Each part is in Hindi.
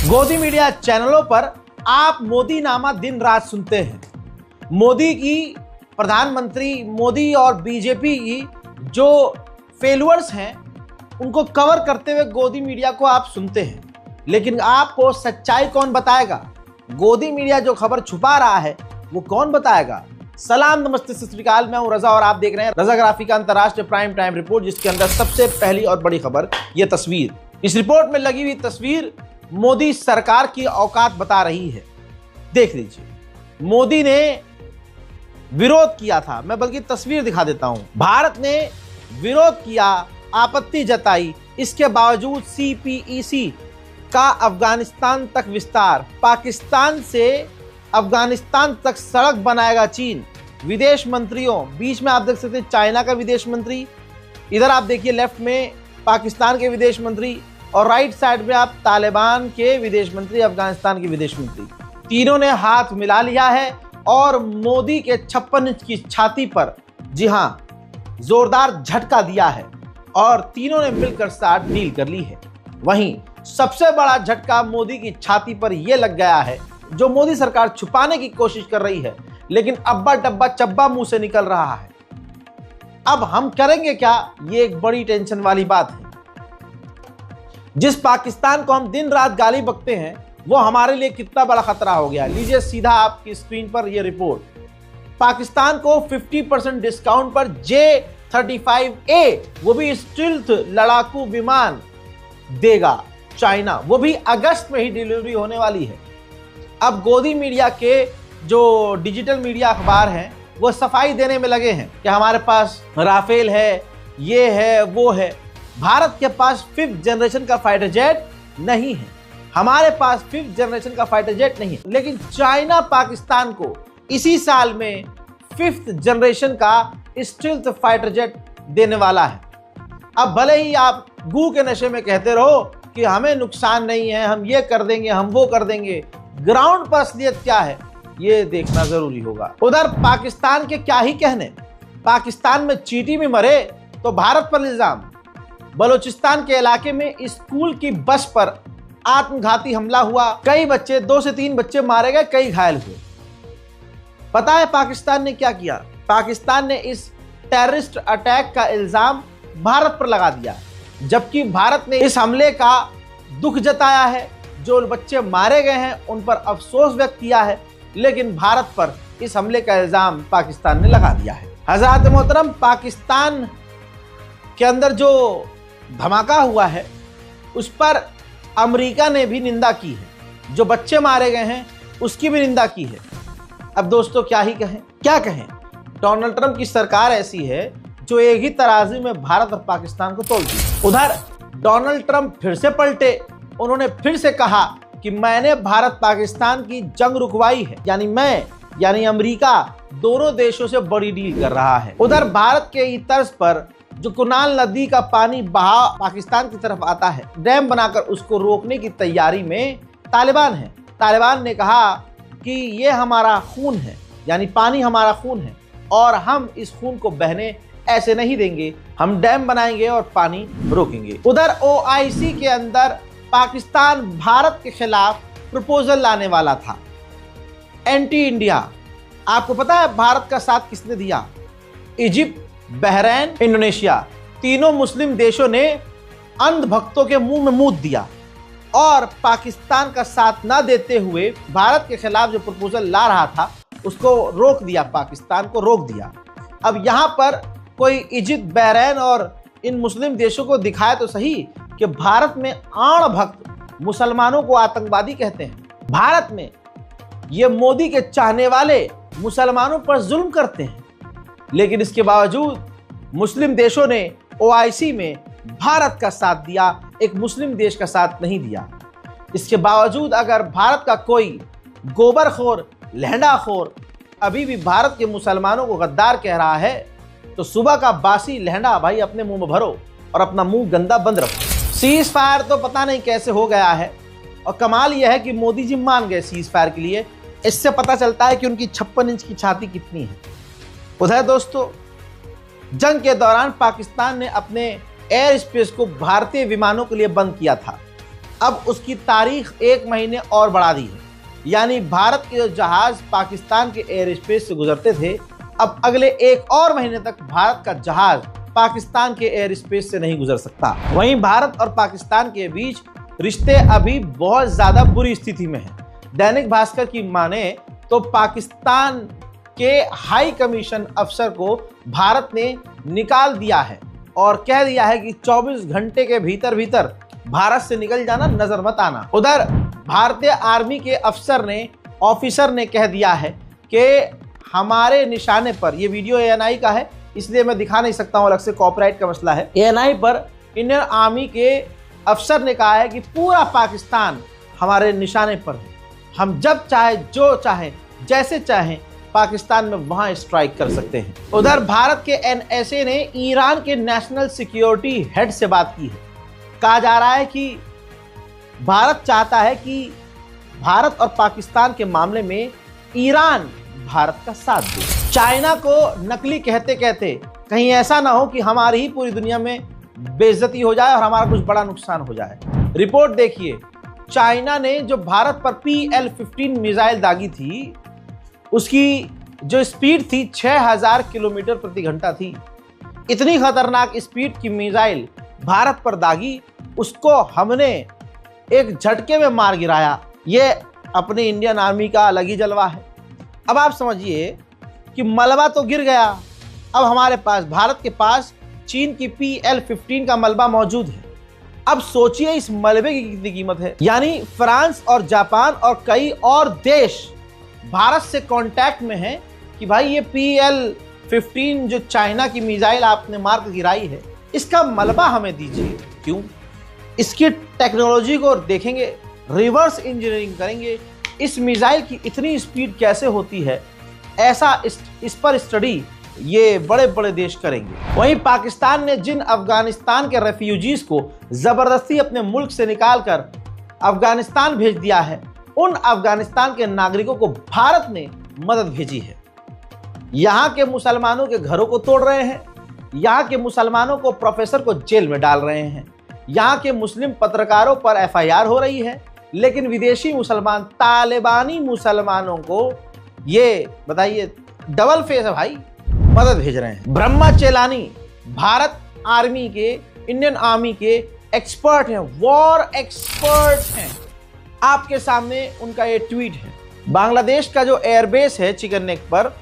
गोदी मीडिया चैनलों पर आप मोदी नामा दिन रात सुनते हैं। मोदी की, प्रधानमंत्री मोदी और बीजेपी की जो फेलोअर्स हैं उनको कवर करते हुए गोदी मीडिया को आप सुनते हैं, लेकिन आपको सच्चाई कौन बताएगा? गोदी मीडिया जो खबर छुपा रहा है वो कौन बताएगा? सलाम, नमस्ते, सत श्री अकाल। मैं हूं रजा और आप देख रहे हैं रजाग्राफी का अंतरराष्ट्रीय प्राइम टाइम रिपोर्ट, जिसके अंदर सबसे पहली और बड़ी खबर ये तस्वीर। इस रिपोर्ट में लगी हुई तस्वीर मोदी सरकार की औकात बता रही है। देख लीजिए, मोदी ने विरोध किया था। मैं बल्कि तस्वीर दिखा देता हूं। भारत ने विरोध किया, आपत्ति जताई, इसके बावजूद सीपीईसी का अफगानिस्तान तक विस्तार, पाकिस्तान से अफगानिस्तान तक सड़क बनाएगा चीन। विदेश मंत्रियों, बीच में आप देख सकते हैं चाइना का विदेश मंत्री, इधर आप देखिए लेफ्ट में पाकिस्तान के विदेश मंत्री और राइट साइड में आप तालिबान के विदेश मंत्री, अफगानिस्तान के विदेश मंत्री। तीनों ने हाथ मिला लिया है और मोदी के 56 इंच की छाती पर, जी हां, जोरदार झटका दिया है और तीनों ने मिलकर साथ डील कर ली है। वहीं सबसे बड़ा झटका मोदी की छाती पर यह लग गया है, जो मोदी सरकार छुपाने की कोशिश कर रही है, लेकिन अब्बा डब्बा चब्बा मुंह से निकल रहा है। अब हम करेंगे क्या, ये एक बड़ी टेंशन वाली बात है। जिस पाकिस्तान को हम दिन रात गाली बकते हैं, वो हमारे लिए कितना बड़ा खतरा हो गया। लीजिए सीधा आपकी स्क्रीन पर यह रिपोर्ट। पाकिस्तान को 50% डिस्काउंट पर J-35A, वो भी स्टील्थ लड़ाकू विमान देगा चाइना, वो भी अगस्त में ही डिलीवरी होने वाली है। अब गोदी मीडिया के जो डिजिटल मीडिया अखबार हैं वो सफाई देने में लगे हैं कि हमारे पास राफेल है, ये है, वो है। भारत के पास 5th जनरेशन का फाइटर जेट नहीं है, हमारे पास 5th जनरेशन का फाइटर जेट नहीं है, लेकिन चाइना पाकिस्तान को इसी साल में 5th जनरेशन का स्टील्थ फाइटर जेट देने वाला है। अब भले ही आप गू के नशे में कहते रहो कि हमें नुकसान नहीं है, हम ये कर देंगे, हम वो कर देंगे, ग्राउंड पर असलियत क्या है ये देखना जरूरी होगा। उधर पाकिस्तान के क्या ही कहने, पाकिस्तान में चींटी भी मरे तो भारत पर इल्जाम। बलूचिस्तान के इलाके में स्कूल की बस पर आत्मघाती हमला हुआ, कई बच्चे, 2 से 3 बच्चे मारे गए, कई घायल हुए। पता है पाकिस्तान ने क्या किया? पाकिस्तान ने इस टेररिस्ट अटैक का इल्जाम भारत पर लगा दिया, जबकि भारत ने इस हमले का दुख जताया है। जो बच्चे मारे गए हैं उन पर अफसोस व्यक्त किया है, लेकिन भारत पर इस हमले का इल्जाम पाकिस्तान ने लगा दिया है। हज़रात मोहतरम, पाकिस्तान के अंदर जो धमाका हुआ है उस पर अमेरिका ने भी निंदा की है, जो बच्चे मारे गए हैं उसकी भी निंदा की है। अब दोस्तों क्या ही कहें, क्या कहें? डोनाल्ड ट्रंप की सरकार ऐसी है जो एक ही तराजू में भारत और पाकिस्तान को तोलती है। उधर डोनाल्ड ट्रंप फिर से पलटे, उन्होंने फिर से कहा कि मैंने भारत पाकिस्तान की जंग रुकवाई है, यानी अमेरिका दोनों देशों से बड़ी डील कर रहा है। उधर भारत के ही तर्ज पर जो कुनाल नदी का पानी बहाव पाकिस्तान की तरफ आता है, डैम बनाकर उसको रोकने की तैयारी में तालिबान है। तालिबान ने कहा कि ये हमारा खून है, यानी पानी हमारा खून है और हम इस खून को बहने ऐसे नहीं देंगे, हम डैम बनाएंगे और पानी रोकेंगे। उधर OIC के अंदर पाकिस्तान भारत के खिलाफ प्रपोजल लाने वाला था, एंटी इंडिया। आपको पता है भारत का साथ किसने दिया? इजिप्ट, बहरीन, इंडोनेशिया, तीनों मुस्लिम देशों ने अंधभक्तों के मुंह में मूत दिया और पाकिस्तान का साथ ना देते हुए भारत के खिलाफ जो प्रपोजल ला रहा था उसको रोक दिया, पाकिस्तान को रोक दिया। अब यहां पर कोई इजिप्ट, बहरीन और इन मुस्लिम देशों को दिखाए तो सही कि भारत में आण भक्त मुसलमानों को आतंकवादी कहते हैं। भारत में ये मोदी के चाहने वाले मुसलमानों पर जुल्म करते हैं, लेकिन इसके बावजूद मुस्लिम देशों ने OIC में भारत का साथ दिया, एक मुस्लिम देश का साथ नहीं दिया। इसके बावजूद अगर भारत का कोई गोबरखोर, लहंडाखोर अभी भी भारत के मुसलमानों को गद्दार कह रहा है, तो सुबह का बासी लहंडा भाई अपने मुंह में भरो और अपना मुंह गंदा बंद रखो। सीज फायर तो पता नहीं कैसे हो गया है और कमाल यह है कि मोदी जी मान गए सीज फायर के लिए। इससे पता चलता है कि उनकी 56 इंच की छाती कितनी है। उधर दोस्तों, जंग के दौरान पाकिस्तान ने अपने एयर स्पेस को भारतीय विमानों के लिए बंद किया था। अब उसकी तारीख 1 महीने और बढ़ा दी है। यानी भारत के जो जहाज पाकिस्तान के एयर स्पेस से गुजरते थे, अब अगले 1 और महीने तक भारत का जहाज पाकिस्तान के एयर स्पेस से नहीं गुजर सकता। वहीं भारत और पाकिस्तान के बीच रिश्ते अभी बहुत ज्यादा बुरी स्थिति में हैं। दैनिक भास्कर की माने तो पाकिस्तान के हाई कमीशन अफसर को भारत ने निकाल दिया है और कह दिया है कि 24 घंटे के भीतर भीतर भारत से निकल जाना, नजर मत आना। उधर भारतीय आर्मी के ऑफिसर ने कह दिया है कि हमारे निशाने पर, ये वीडियो ANI का है इसलिए मैं दिखा नहीं सकता हूं, अलग से कॉपीराइट का मसला है। ANI पर इंडियन आर्मी के अफसर ने कहा है कि पूरा पाकिस्तान हमारे निशाने पर है, हम जब चाहे, जो चाहे, जैसे चाहें पाकिस्तान में वहां स्ट्राइक कर सकते हैं। उधर भारत के NSA ने ईरान के नेशनल सिक्योरिटी हेड से बात की है। कहा जा रहा है कि भारत चाहता है कि भारत और पाकिस्तान के मामले में ईरान भारत का साथ दे। चाइना को नकली कहते कहते कहीं ऐसा ना हो कि हमारी ही पूरी दुनिया में बेइज्जती हो जाए और हमारा कुछ बड़ा नुकसान हो जाए। रिपोर्ट देखिए, चाइना ने जो भारत पर PL-15 मिसाइल दागी थी, उसकी जो स्पीड थी 6000 किलोमीटर प्रति घंटा थी। इतनी खतरनाक स्पीड की मिसाइल भारत पर दागी, उसको हमने एक झटके में मार गिराया। ये अपने इंडियन आर्मी का अलग ही जलवा है। अब आप समझिए कि मलबा तो गिर गया, अब हमारे पास, भारत के पास चीन की PL-15 का मलबा मौजूद है। अब सोचिए इस मलबे की कितनी कीमत है। यानी फ्रांस और जापान और कई और देश भारत से कांटेक्ट में हैं कि भाई ये PL-15 जो चाइना की मिसाइल आपने मार कर गिराई है, इसका मलबा हमें दीजिए। क्यों? इसकी टेक्नोलॉजी को देखेंगे, रिवर्स इंजीनियरिंग करेंगे, इस मिसाइल की इतनी स्पीड कैसे होती है, ऐसा इस पर स्टडी ये बड़े बड़े देश करेंगे। वहीं पाकिस्तान ने जिन अफगानिस्तान के रेफ्यूजीज को जबरदस्ती अपने मुल्क से निकालकर अफगानिस्तान भेज दिया है, उन अफगानिस्तान के नागरिकों को भारत ने मदद भेजी है। यहाँ के मुसलमानों के घरों को तोड़ रहे हैं, यहाँ के मुसलमानों को, प्रोफेसर को जेल में डाल रहे हैं, यहाँ के मुस्लिम पत्रकारों पर FIR हो रही है, लेकिन विदेशी मुसलमान, तालिबानी मुसलमानों को, ये बताइए डबल फेस है भाई, मदद भेज रहे हैं। ब्रह्मा चेलानी भारत आर्मी के, इंडियन आर्मी के एक्सपर्ट हैं, वॉर एक्सपर्ट हैं। आपके सामने उनका ये ट्वीट है। बांग्लादेश का जो एयरबेस है चिकन नेक पर,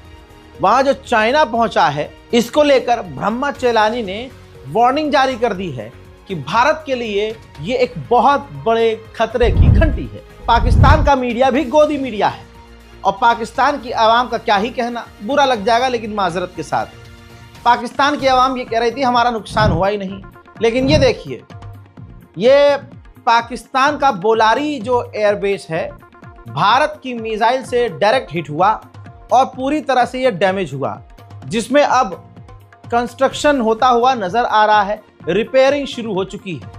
वहां जो चाइना पहुंचा है, इसको लेकर ब्रह्मा चेलानी ने वार्निंग जारी कर दी है कि भारत के लिए ये एक बहुत बड़े खतरे की घंटी है। पाकिस्तान का मीडिया भी गोदी मीडिया है और पाकिस्तान की आवाम का क्या ही कहना, बुरा लग जाएगा लेकिन माजरत के साथ। पाकिस्तान की आवाम ये कह रही थी हमारा नुकसान हुआ ही नहीं, लेकिन ये देखिए, ये पाकिस्तान का बोलारी जो एयरबेस है, भारत की मिसाइल से डायरेक्ट हिट हुआ और पूरी तरह से ये डैमेज हुआ, जिसमें अब कंस्ट्रक्शन होता हुआ नजर आ रहा है, रिपेयरिंग शुरू हो चुकी है।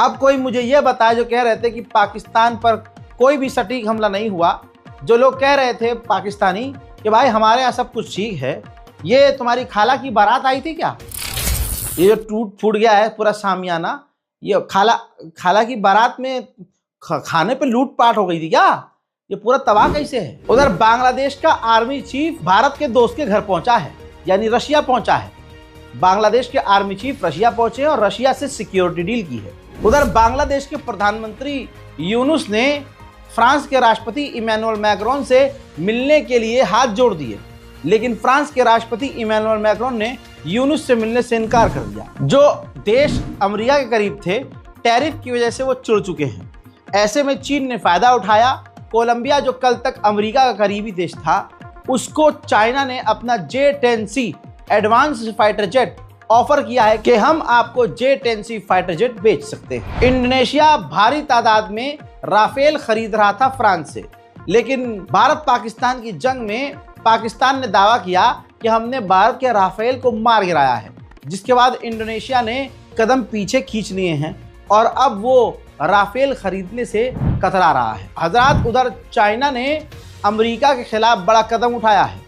अब कोई मुझे ये बताए जो कह रहे थे कि पाकिस्तान पर कोई भी सटीक हमला नहीं हुआ, जो लोग कह रहे थे पाकिस्तानी कि भाई हमारे यहाँ सब कुछ ठीक है, ये तुम्हारी खाला की बारात आई थी क्या, ये जो टूट फूट गया है पूरा सामियाना, ये खाला की बारात में खाने पे लूटपाट हो गई थी क्या, ये पूरा तबाह कैसे है। उधर बांग्लादेश का आर्मी चीफ भारत के दोस्त के घर पहुंचा है, यानी रशिया पहुंचा है। बांग्लादेश के आर्मी चीफ रशिया पहुंचे और रशिया से सिक्योरिटी डील की है। उधर बांग्लादेश के प्रधानमंत्री यूनुस ने फ्रांस के राष्ट्रपति इमैनुअल मैक्रोन से मिलने के लिए हाथ जोड़ दिए, लेकिन फ्रांस के राष्ट्रपति इमैनुअल मैक्रोन ने यूनुस से मिलने से इनकार कर दिया। जो देश अमेरिका के करीब थे, टैरिफ की वजह से वो चिढ़ चुके हैं। ऐसे में चीन ने फायदा उठाया। कोलंबिया जो कल तक अमेरिका का करीबी देश था, उसको चाइना ने अपना J-10C advance fighter jet offer किया है कि हम आपको J-10C फाइटर जेट बेच सकते हैं। इंडोनेशिया भारी तादाद में राफेल खरीद रहा था फ्रांस से, लेकिन भारत पाकिस्तान की जंग में पाकिस्तान ने दावा किया कि हमने भारत के राफेल को मार गिराया है, जिसके बाद इंडोनेशिया ने कदम पीछे खींच लिए हैं और अब वो राफेल खरीदने से कतरा रहा है। हजरात, उधर चाइना ने अमेरिका के खिलाफ बड़ा कदम उठाया है।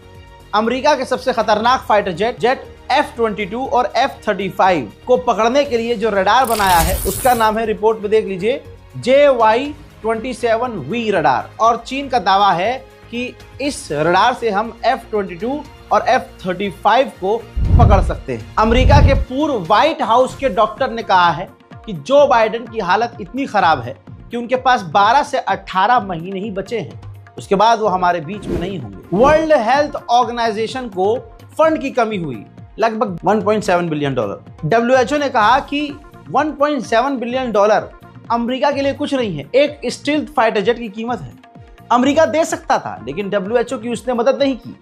अमेरिका के सबसे खतरनाक फाइटर जेट F-22 और F-35 को पकड़ने के लिए जो रडार बनाया है, उसका नाम है, रिपोर्ट में देख लीजिए, JY-27V रडार। और चीन का दावा है कि इस रडार से हम F-22 और F-35 को पकड़ सकते हैं। अमेरिका के पूर्व व्हाइट हाउस के डॉक्टर ने कहा है कि जो बाइडेन की हालत इतनी खराब है कि उनके पास 12 से 18 महीने ही बचे हैं, उसके बाद वो हमारे बीच में नहीं होंगे। वर्ल्ड हेल्थ ऑर्गेनाइजेशन को फंड की कमी हुई, लगभग $1.7 बिलियन। WHO ने कहा कि $1.7 बिलियन अमेरिका के लिए कुछ नहीं है। एक स्टील्थ फाइटर जेट की कीमत है। अमेरिका दे सकता था, लेकिन WHO की उसने मदद नहीं की।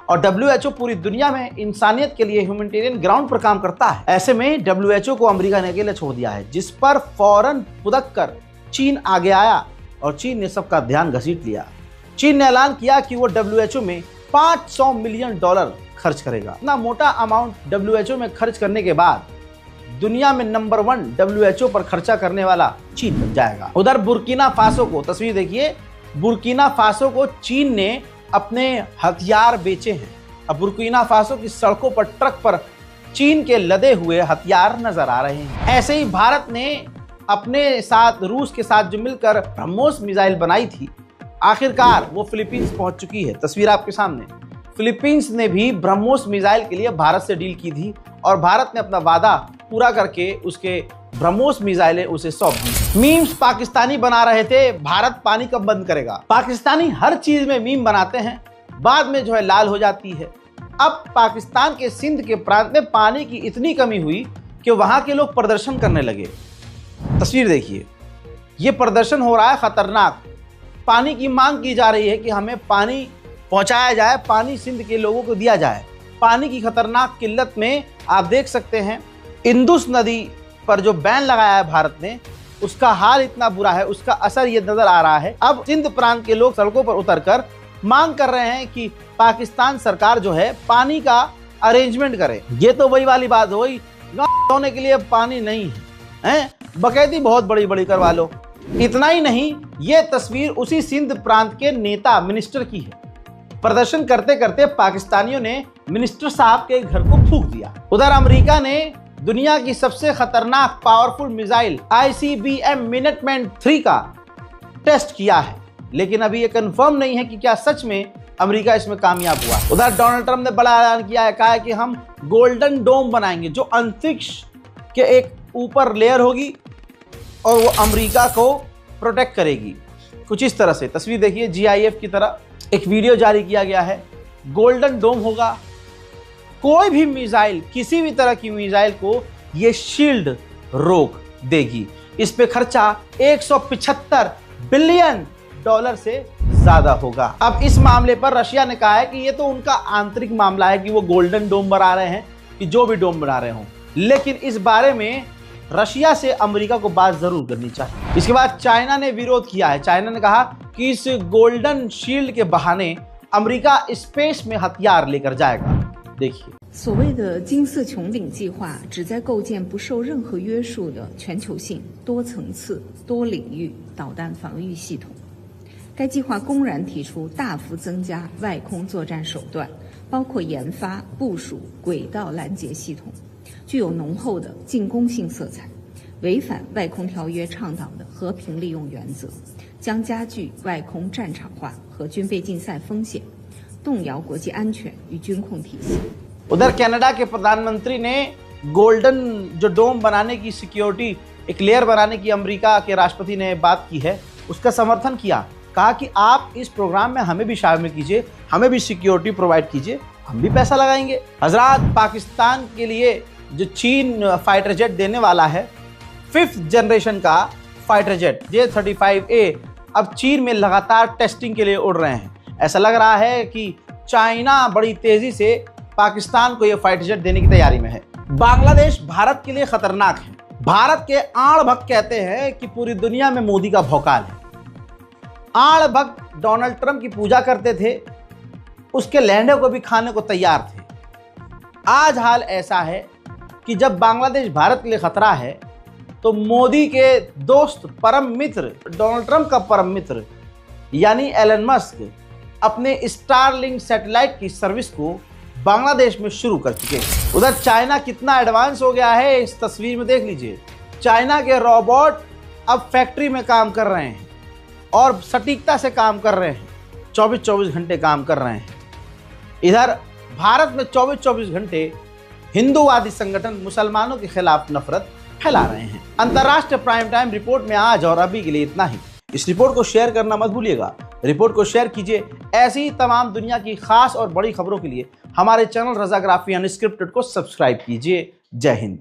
और WHO पूरी दुनिया में इंसानियत के लिए ह्यूमैनिटेरियन ग्राउंड पर काम करता है। ऐसे में WHO को अमेरिका ने अकेले छोड़ दिया है, जिस पर फौरन फुदक कर चीन आगे आया और चीन ने सबका ध्यान घसीट लिया। चीन ने ऐलान किया कि वो WHO में $500 मिलियन खर्च करेगा। इतना मोटा अमाउंट WHO में खर्च करने के बाद दुनिया में नंबर 1 WHO पर खर्चा करने वाला चीन बन जाएगा। उधर बुर्किना फासो को, तस्वीर देखिए, बुर्किना फासो को चीन ने अपने हथियार बेचे हैं। अब बुर्किना फासो की सड़कों पर ट्रक पर चीन के लदे हुए हथियार नजर आ रहे हैं। ऐसे ही भारत ने अपने साथ रूस के साथ जो मिलकर ब्रह्मोस मिसाइल बनाई थी, आखिरकार वो फिलीपींस पहुंच चुकी है। तस्वीर आपके सामने। फिलीपींस ने भी ब्रह्मोस मिसाइल के लिए भारत से डील की थी और भारत ने अपना वादा पूरा करके उसके ब्रह्मोस मिसाइलें उसे सौंप दी। मीम्स पाकिस्तानी बना रहे थे, भारत पानी कब बंद करेगा। पाकिस्तानी हर चीज में मीम बनाते हैं, बाद में जो है लाल हो जाती है। अब पाकिस्तान के सिंध के प्रांत में पानी की इतनी कमी हुई कि वहां के लोग प्रदर्शन करने लगे। तस्वीर देखिए, ये प्रदर्शन हो रहा है खतरनाक। पानी की मांग की जा रही है कि हमें पानी पहुंचाया जाए, पानी सिंध के लोगों को दिया जाए। पानी की खतरनाक किल्लत में आप देख सकते हैं इंदुस नदी पर जो बैन लगाया है भारत ने, उसका हाल इतना बुरा है, उसका असर ये नजर आ रहा है। अब सिंध प्रांत के लोग सड़कों पर उतरकर मांग कर रहे हैं कि पाकिस्तान सरकार जो है पानी का अरेंजमेंट करे। ये तो वही वाली बात हो गई, गाँव धोने के लिए पानी नहीं है, बकैती बहुत बड़ी बड़ी करवा लो। इतना ही नहीं, ये तस्वीर उसी सिंध प्रांत के नेता मिनिस्टर की है। प्रदर्शन करते करते पाकिस्तानियों ने मिनिस्टर साहब के घर को फूंक दिया। उधर अमेरिका ने दुनिया की सबसे खतरनाक पावरफुल मिसाइल ICBM मिनटमैन 3 का टेस्ट किया है, लेकिन अभी ये कंफर्म नहीं है कि क्या सच में अमेरिका इसमें कामयाब हुआ। उधर डोनाल्ड ट्रंप ने बड़ा ऐलान किया है, कहा है कि हम गोल्डन डोम बनाएंगे, जो अंतरिक्ष के एक ऊपर लेयर होगी और वो अमेरिका को प्रोटेक्ट करेगी। कुछ इस तरह से तस्वीर देखिए, GIF की तरह एक वीडियो जारी किया गया है। गोल्डन डोम होगा, कोई भी मिसाइल, किसी भी तरह की मिसाइल को ये शील्ड रोक देगी। इस पे खर्चा $175 बिलियन से ज्यादा होगा। अब इस मामले पर रशिया ने कहा है कि ये तो उनका आंतरिक मामला है कि वो गोल्डन डोम बना रहे हैं कि जो भी डोम बना रहे हों, लेकिन इस बारे में रशिया से अमेरिका को बात जरूर करनी चाहिए। इसके बाद चाइना ने विरोध किया है। चाइना ने कहा कि इस गोल्डन शील्ड के बहाने अमेरिका स्पेस में हथियार लेकर जाएगा। देखिए,所谓的金色穹顶计划旨在构建不受任何约束的全球性、多层次、多领域导弹防御系统。该计划公然提出大幅增加外空作战手段，包括研发、部署轨道拦截系统，具有浓厚的进攻性色彩，违反外空条约倡导的和平利用原则，将加剧外空战场化和军备竞赛风险，动摇国际安全与军控体系。 उधर कनाडा के प्रधानमंत्री ने गोल्डन जो डोम बनाने की सिक्योरिटी, एक लेयर बनाने की अमेरिका के राष्ट्रपति ने बात की है, उसका समर्थन किया। कहा कि आप इस प्रोग्राम में हमें भी शामिल कीजिए, हमें भी सिक्योरिटी प्रोवाइड कीजिए, हम भी पैसा लगाएंगे। हजरात, पाकिस्तान के लिए जो चीन फाइटर जेट देने वाला है, 5th जनरेशन का फाइटर जेट J-35A, अब चीन में लगातार टेस्टिंग के लिए उड़ रहे हैं। ऐसा लग रहा है कि चाइना बड़ी तेजी से पाकिस्तान को यह फाइटर जेट देने की तैयारी में है। बांग्लादेश भारत के लिए खतरनाक है। भारत के आड़ भक्त कहते हैं कि पूरी दुनिया में मोदी का भौकाल है। आड़ भक्त डोनाल्ड ट्रंप की पूजा करते थे, उसके लहंडे को भी खाने को तैयार थे। आज हाल ऐसा है कि जब बांग्लादेश भारत के लिए खतरा है, तो मोदी के दोस्त, परम मित्र, डोनाल्ड ट्रंप का परम मित्र यानी एलन मस्क अपने स्टारलिंक सैटेलाइट की सर्विस को बांग्लादेश में शुरू कर चुके हैं। उधर चाइना कितना एडवांस हो गया है, इस तस्वीर में देख लीजिए। चाइना के रोबोट अब फैक्ट्री में काम कर रहे हैं और सटीकता से काम कर रहे हैं, 24-24 घंटे काम कर रहे हैं। इधर भारत में 24-24 घंटे हिंदूवादी संगठन मुसलमानों के खिलाफ नफरत फैला रहे हैं। अंतर्राष्ट्रीय प्राइम टाइम रिपोर्ट में आज और अभी के लिए इतना ही। इस रिपोर्ट को शेयर करना मत भूलिएगा। रिपोर्ट को शेयर कीजिए। ऐसी ही तमाम दुनिया की खास और बड़ी खबरों के लिए हमारे चैनल रज़ाग्राफी अनस्क्रिप्टेड को सब्सक्राइब कीजिए। जय हिंद।